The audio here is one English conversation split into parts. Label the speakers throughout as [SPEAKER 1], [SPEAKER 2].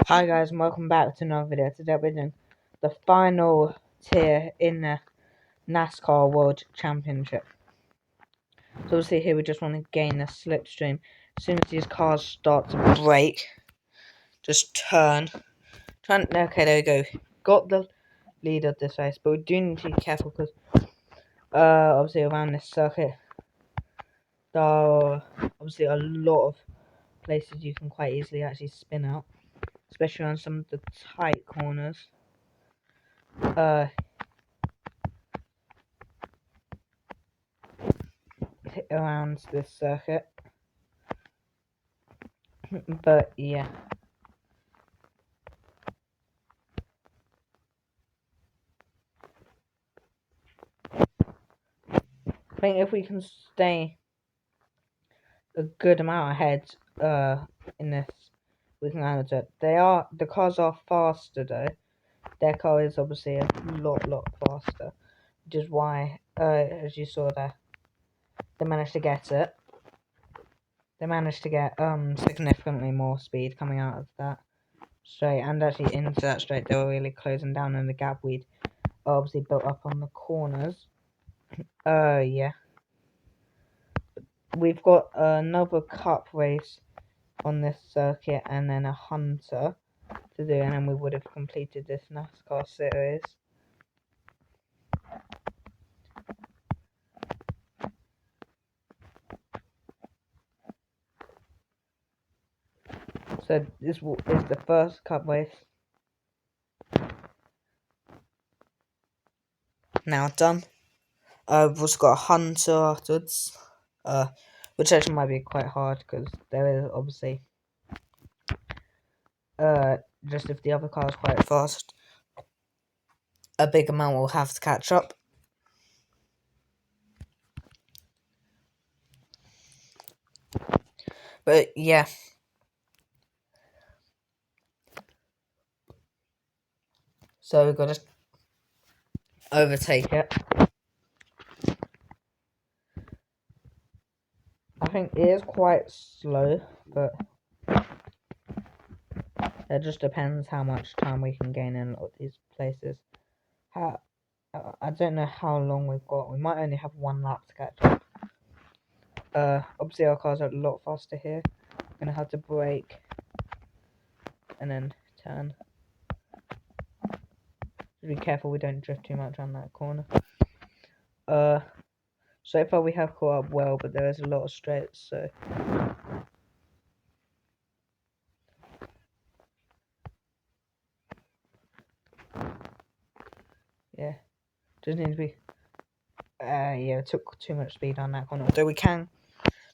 [SPEAKER 1] Hi guys and welcome back to another video. Today we're doing the final tier in the NASCAR World Championship. So obviously here we just want to gain the slipstream. As soon as these cars start to brake, just turn. Okay, there we go. Got the lead of this race, but we do need to be careful because obviously around this circuit there are obviously a lot of places you can quite easily actually spin out. Especially on some of the tight corners. Around this circuit. But yeah. I think if we can stay a good amount ahead in this, we can manage it. The cars are faster though. Their car is obviously a lot faster, which is why as you saw there, they managed to get it. They managed to get significantly more speed coming out of that straight, and actually into that straight they were really closing down, and the gap we'd obviously built up on the corners. Yeah. We've got another cup race on this circuit and then a hunter to do, and then we would have completed this NASCAR series. So this is the first cup race. Now done. We've also got a hunter afterwards, which actually might be quite hard because there is obviously just if the other car is quite fast, a big amount will have to catch up. But yeah. So we've got to overtake it. I think it is quite slow, but it just depends how much time we can gain in all these places. I don't know how long we've got. We might only have one lap to catch up. Obviously our cars are a lot faster here. We're gonna have to brake and then turn. Just be careful we don't drift too much on that corner. So far we have caught up well, but there is a lot of straights, so yeah. Just need to be yeah, it took too much speed on that corner. Although we can,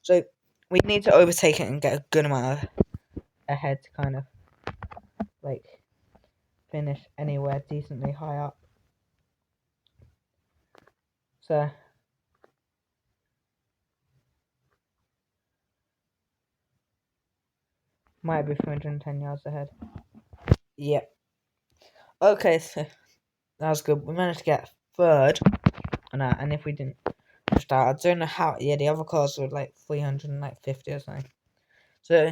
[SPEAKER 1] so we need to overtake it and get a good amount of ahead to kind of like finish anywhere decently high up. So might be 310 yards ahead. Yep. Okay, so that was good. We managed to get third on that, and if we didn't start, I don't know how. Yeah, the other cars were like 350 or something. So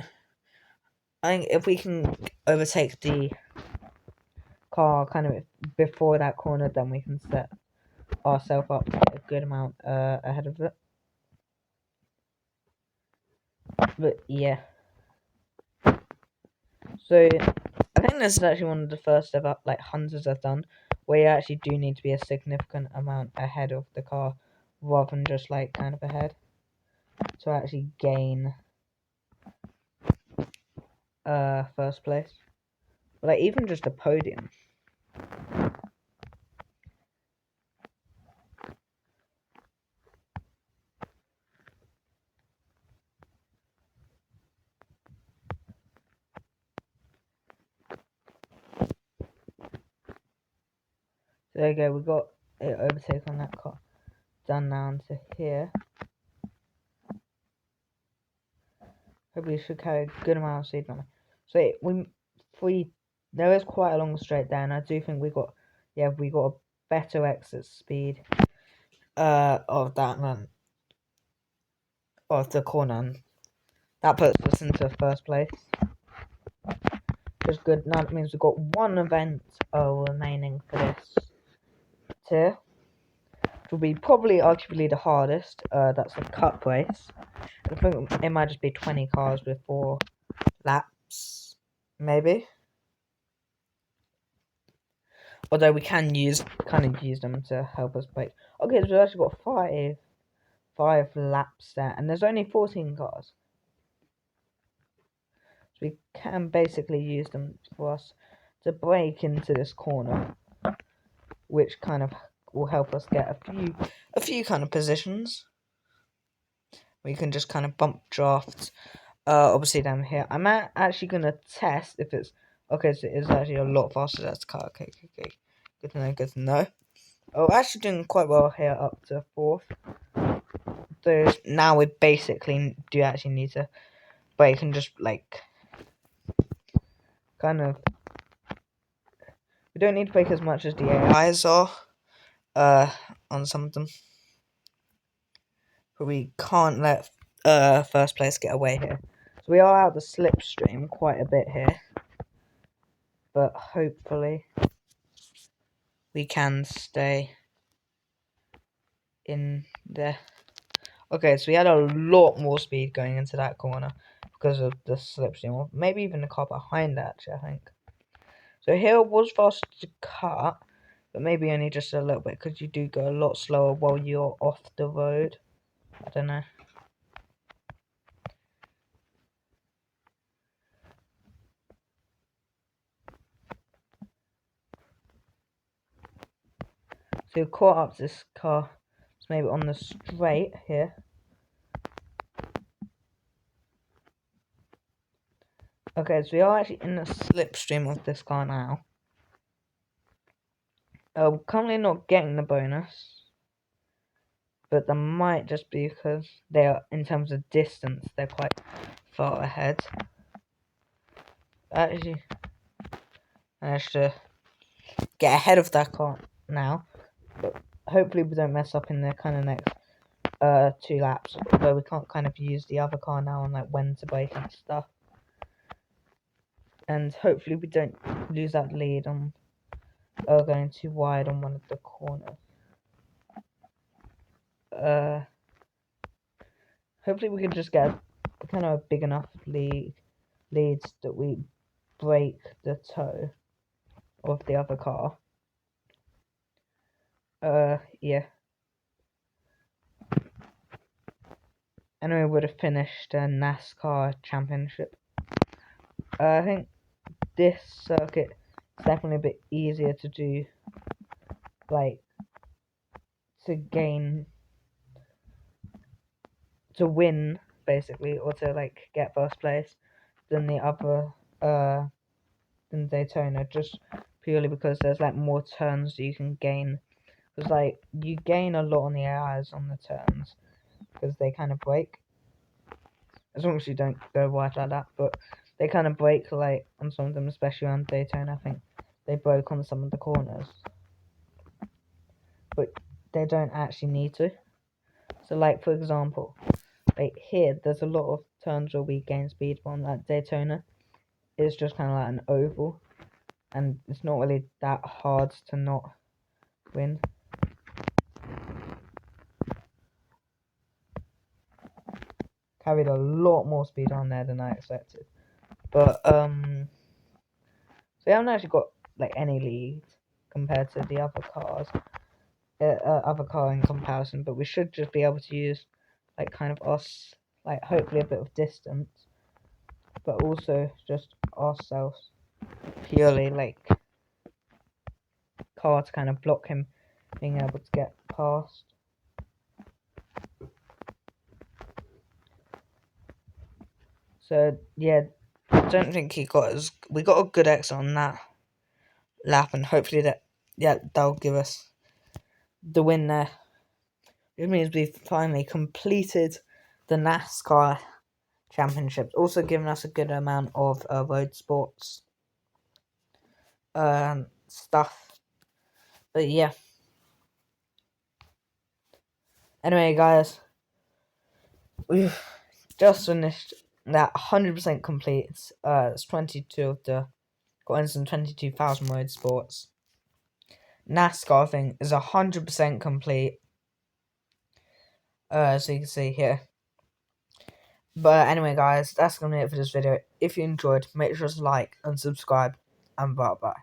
[SPEAKER 1] I think if we can overtake the car kind of before that corner, then we can set ourselves up a good amount ahead of it. But yeah. So I think this is actually one of the first ever like hunters I've done where you actually do need to be a significant amount ahead of the car rather than just like kind of ahead to actually gain first place. But like even just a podium. So there you go, we got it overtake on that car. Done now to here. Hopefully should carry a good amount of speed on it. So there is quite a long straight there, and I do think we got a better exit speed of that one of the corner, and that puts us into first place. is good. Now that means we've got one event remaining for this tier. Which will be probably arguably the hardest. That's the cup race. I think it might just be 20 cars with 4 laps, maybe. Although we can use them to help us brake. Okay, so we've actually got five laps there, and there's only 14 cars. So we can basically use them for us to brake into this corner, which kind of will help us get a few kind of positions. We can just kind of bump draft. Obviously down here. I'm actually gonna test if it's okay. So it's actually a lot faster. That's the car. Okay. Good to know. Good to know. Oh, actually doing quite well here up to 4th. So now we basically do actually need to brake and just like kind of. We don't need to brake as much as the AIs are. On some of them, but we can't let first place get away here. So we are out the slipstream quite a bit here, but hopefully we can stay in there. Okay, so we had a lot more speed going into that corner because of the slipstream, or maybe even the car behind that, actually, I think. So here it was fast to cut, but maybe only just a little bit because you do go a lot slower while you're off the road. I don't know. So you caught up to this car. It's maybe on the straight here. Okay, so we are actually in the slipstream of this car now. We're currently not getting the bonus, but that might just be because they are, in terms of distance, they're quite far ahead. Actually, managed to get ahead of that car now, but hopefully we don't mess up in the kind of next 2 laps, although we can't kind of use the other car now on like when to brake and stuff. And hopefully we don't lose that lead on going too wide on one of the corners. Hopefully we can just get kind of a big enough leads that we break the toe of the other car. Yeah. Anyway, we would have finished a NASCAR championship. I think this circuit is definitely a bit easier to do, like, to win, basically, or to, like, get first place than the other, than Daytona, just purely because there's, like, more turns that you can gain. Because, like, you gain a lot on the AIs on the turns, because they kind of brake. As long as you don't go wide like that, but they kind of brake, like, on some of them, especially on Daytona. I think they broke on some of the corners. But they don't actually need to. So, like, for example, like here, there's a lot of turns where we gain speed from that Daytona. It's just kind of like an oval, and it's not really that hard to not win. Carried a lot more speed on there than I expected, but so we haven't actually got like any lead compared to the other cars, other car in comparison. But we should just be able to use like kind of us, like hopefully a bit of distance, but also just ourselves purely like car to kind of block him being able to get past. So yeah, I don't think we got a good exit on that lap, and hopefully that'll give us the win there. It means we've finally completed the NASCAR championships, also giving us a good amount of road sports stuff. But yeah. Anyway, guys, we've just finished that 100% complete. It's 22 of the for instance 22,000 word sports. NASCAR thing is 100% complete, so you can see here. But anyway guys, that's gonna be it for this video. If you enjoyed, make sure to like and subscribe, and bye bye.